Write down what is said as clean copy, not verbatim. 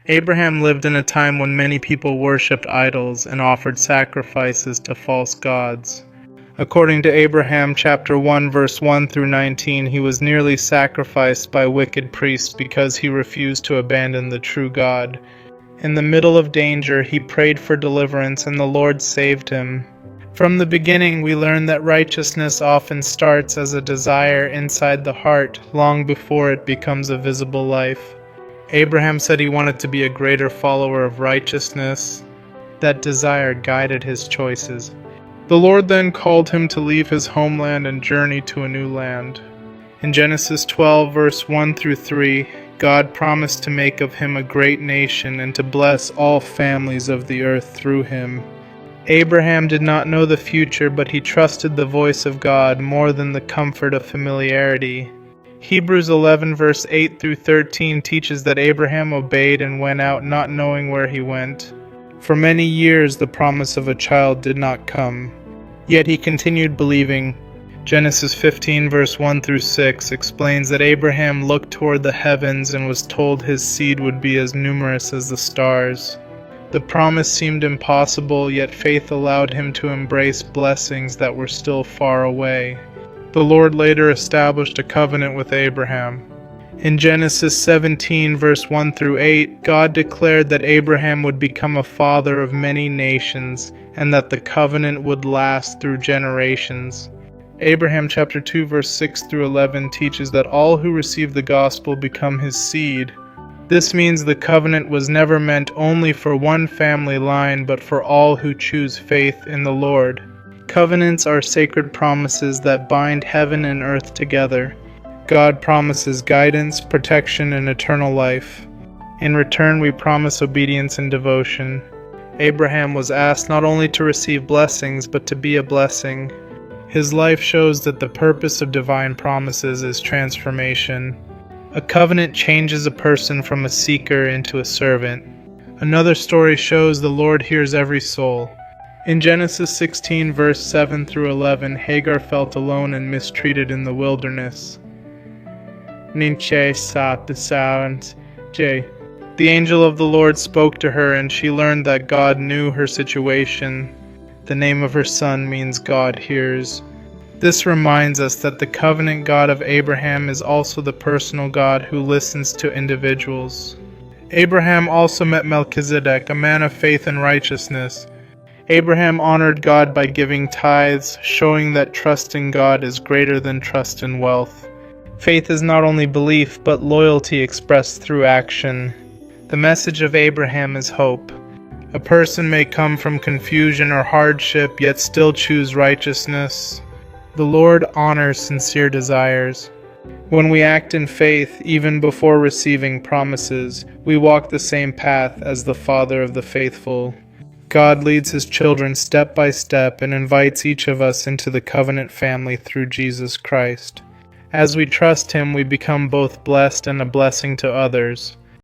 Abraham lived in a time when many people worshipped idols and offered sacrifices to false gods. According to Abraham chapter 1 verse 1 through 19, he was nearly sacrificed by wicked priests because he refused to abandon the true God. In the middle of danger, he prayed for deliverance and the Lord saved him. From the beginning, we learn that righteousness often starts as a desire inside the heart long before it becomes a visible life. Abraham said he wanted to be a greater follower of righteousness. That desire guided his choices. The Lord then called him to leave his homeland and journey to a new land. In Genesis 12 verse 1 through 3, God promised to make of him a great nation and to bless all families of the earth through him. Abraham did not know the future, but he trusted the voice of God more than the comfort of familiarity. Hebrews 11 verse 8 through 13 teaches that Abraham obeyed and went out not knowing where he went. For many years the promise of a child did not come, yet he continued believing. Genesis 15 verse 1 through 6 explains that Abraham looked toward the heavens and was told his seed would be as numerous as the stars. The promise seemed impossible, yet faith allowed him to embrace blessings that were still far away. The Lord later established a covenant with Abraham. In Genesis 17 verse 1 through 8, God declared that Abraham would become a father of many nations and that the covenant would last through generations. Abraham chapter 2 verse 6 through 11 teaches that all who receive the gospel become his seed. This means the covenant was never meant only for one family line, but for all who choose faith in the Lord. Covenants are sacred promises that bind heaven and earth together. God promises guidance, protection, and eternal life. In return, we promise obedience and devotion. Abraham was asked not only to receive blessings, but to be a blessing. His life shows that the purpose of divine promises is transformation. A covenant changes a person from a seeker into a servant. Another story shows the Lord hears every soul. In Genesis 16 verse 7 through 11, Hagar felt alone and mistreated in the wilderness. The angel of the Lord spoke to her, and she learned that God knew her situation. The name of her son means God hears. This reminds us that the covenant God of Abraham is also the personal God who listens to individuals. Abraham also met Melchizedek, a man of faith and righteousness. Abraham honored God by giving tithes, showing that trust in God is greater than trust in wealth. Faith is not only belief, but loyalty expressed through action. The message of Abraham is hope. A person may come from confusion or hardship, yet still choose righteousness. The Lord honors sincere desires. When we act in faith, even before receiving promises, we walk the same path as the Father of the faithful. God leads his children step by step and invites each of us into the covenant family through Jesus Christ. As we trust him, we become both blessed and a blessing to others.